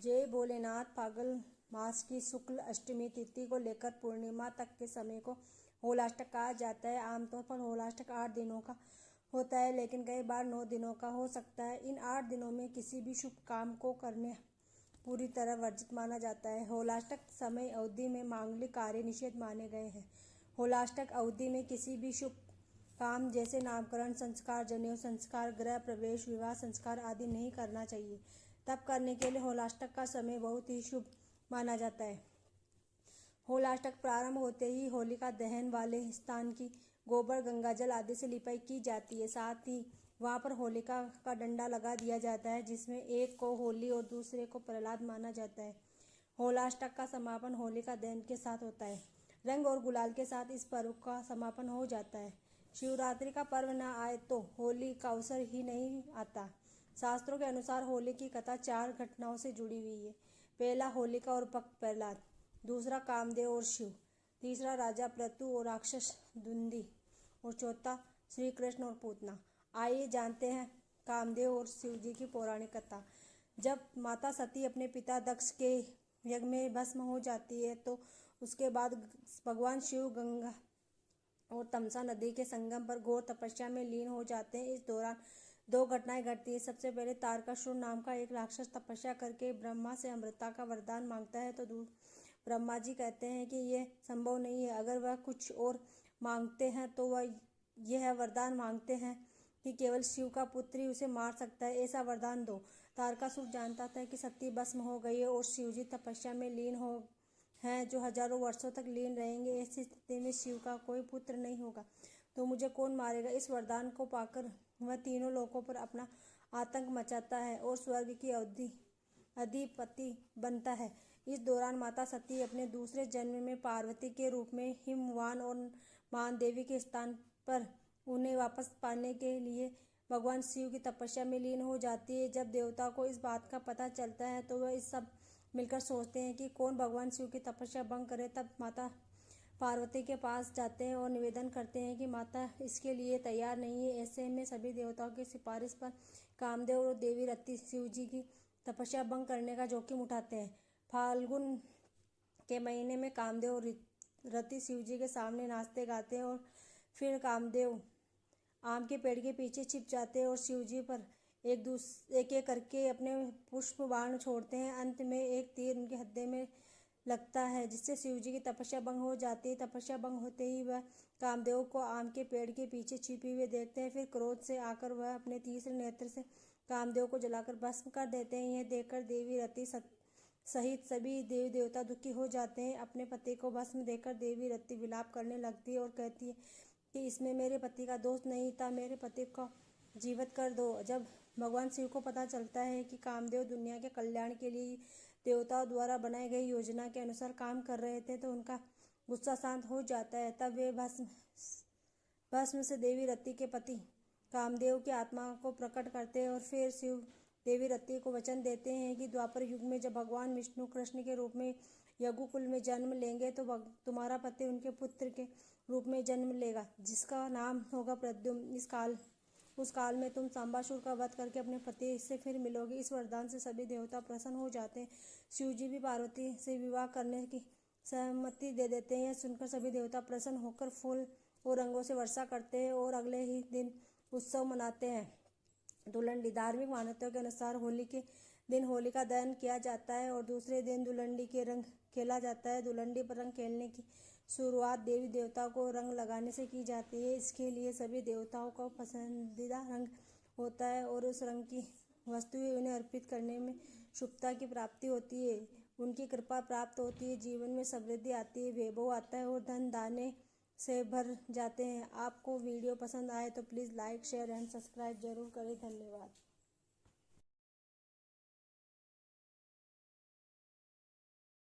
जय भोलेनाथ। फाल्गुन मास की शुक्ल अष्टमी तिथि को लेकर पूर्णिमा तक के समय को होलाष्टक कहा जाता है। आमतौर पर होलाष्टक 8 दिनों का होता है, लेकिन कई बार 9 दिनों का हो सकता है। इन 8 दिनों में किसी भी शुभ काम को करने पूरी तरह वर्जित माना जाता है। होलाष्टक समय अवधि में मांगलिक कार्य निषेध माने गए हैं। होलाष्टक अवधि में किसी भी शुभ काम जैसे नामकरण संस्कार, जनेऊ संस्कार, गृह प्रवेश, विवाह संस्कार आदि नहीं करना चाहिए। तब करने के लिए होलाष्टक का समय बहुत ही शुभ माना जाता है। होलाष्टक प्रारंभ होते ही होलिका दहन वाले स्थान की गोबर, गंगाजल आदि से लिपाई की जाती है। साथ ही वहां पर होलिका का डंडा लगा दिया जाता है, जिसमें एक को होली और दूसरे को प्रहलाद माना जाता है। होलाष्टक का समापन होलिका दहन के साथ होता है। रंग और गुलाल के साथ इस पर्व का समापन हो जाता है। शिवरात्रि का पर्व न आए तो होली का अवसर ही नहीं आता। शास्त्रों के अनुसार होली की कथा 4 घटनाओं से जुड़ी हुई है। पहला होलिका और भक्त प्रहलाद, दूसरा कामदेव और शिव, तीसरा राजा पृथु और राक्षस धुंधी, और चौथा श्री कृष्ण और पूतना। आइए जानते हैं कामदेव और शिव जी की पौराणिक कथा। जब माता सती अपने पिता दक्ष के यज्ञ में भस्म हो जाती है तो उसके बाद भगवान शिव गंगा और तमसा नदी के संगम पर घोर तपस्या में लीन हो जाते हैं। इस दौरान 2 घटनाएं घटती है। सबसे पहले तारकासुर नाम का एक राक्षस तपस्या करके ब्रह्मा से अमृता का वरदान मांगता है, तो ब्रह्मा जी कहते हैं कि यह संभव नहीं है। अगर वह कुछ और मांगते हैं तो वह यह वरदान मांगते हैं कि केवल शिव का पुत्र ही उसे मार सकता है, ऐसा वरदान दो। तारकासुर जानता था कि सती भस्म हो गई है और शिव जी तपस्या में लीन हो हैं, जो हजारों वर्षों तक लीन रहेंगे। ऐसी स्थिति में शिव का कोई पुत्र नहीं होगा तो मुझे कौन मारेगा। इस वरदान को पाकर वह तीनों लोकों पर अपना आतंक मचाता है और स्वर्ग की अधिपति बनता है। इस दौरान माता सती अपने दूसरे जन्म में पार्वती के रूप में हिमवान और मान देवी के स्थान पर उन्हें वापस पाने के लिए भगवान शिव की तपस्या में लीन हो जाती है। जब देवताओं को इस बात का पता चलता है तो वह इस सब मिलकर सोचते हैं कि कौन भगवान शिव की तपस्या भंग करे। तब माता पार्वती के पास जाते हैं और निवेदन करते हैं कि माता इसके लिए तैयार नहीं है। ऐसे में सभी देवताओं की सिफारिश पर कामदेव और देवी रति शिव जी की तपस्या भंग करने का जोखिम उठाते हैं। फाल्गुन के महीने में कामदेव और रति शिव जी के सामने नाचते गाते हैं और फिर कामदेव आम के पेड़ के पीछे छिप जाते हैं और शिव जी पर एक करके अपने पुष्प बाण छोड़ते हैं। अंत में एक तीर उनके हृदय में लगता है, जिससे शिव जी की तपस्या भंग हो जाती है। तपस्या भंग होते ही वह कामदेव को आम के पेड़ के पीछे छिपे हुए देखते हैं। फिर क्रोध से आकर वह अपने तीसरे नेत्र से कामदेव को जलाकर भस्म कर देते हैं। यह देखकर देवी रति सहित सभी देवी देवता दुखी हो जाते हैं। अपने पति को भस्म देकर देवी रति विलाप करने लगती है और कहती है कि इसमें मेरे पति का दोष नहीं था, मेरे पति को जीवित कर दो। जब भगवान शिव को पता चलता है कि कामदेव दुनिया के कल्याण के लिए देवताओं द्वारा बनाई गई योजना के अनुसार काम कर रहे थे तो उनका गुस्सा शांत हो जाता है। तब वे भस्म से देवी रति के पति कामदेव की आत्मा को प्रकट करते हैं और फिर शिव देवी रति को वचन देते हैं कि द्वापर युग में जब भगवान विष्णु कृष्ण के रूप में यज्ञकुल में जन्म लेंगे तो तुम्हारा पति उनके पुत्र के रूप में जन्म लेगा, जिसका नाम होगा प्रद्युम्न। उस काल में तुम सांबासुर का वध करके अपने पति से फिर मिलोगे। इस वरदान से सभी देवता प्रसन्न हो जाते हैं। शिव जी भी पार्वती से विवाह करने की सहमति दे देते हैं। यह सुनकर सभी देवता प्रसन्न होकर फूल और रंगों से वर्षा करते हैं और अगले ही दिन उत्सव मनाते हैं। धुलंडी। धार्मिक मान्यताओं के अनुसार होली के दिन होलिका दहन किया जाता है और दूसरे दिन धुलंडी के रंग खेला जाता है। धुलंडी पर रंग खेलने की शुरुआत देवी देवताओं को रंग लगाने से की जाती है। इसके लिए सभी देवताओं का पसंदीदा रंग होता है और उस रंग की वस्तुएं उन्हें अर्पित करने में शुभता की प्राप्ति होती है, उनकी कृपा प्राप्त होती है, जीवन में समृद्धि आती है, वैभव आता है और धन दाने से भर जाते हैं। आपको वीडियो पसंद आए तो please like, share and subscribe जरूर करें। धन्यवाद।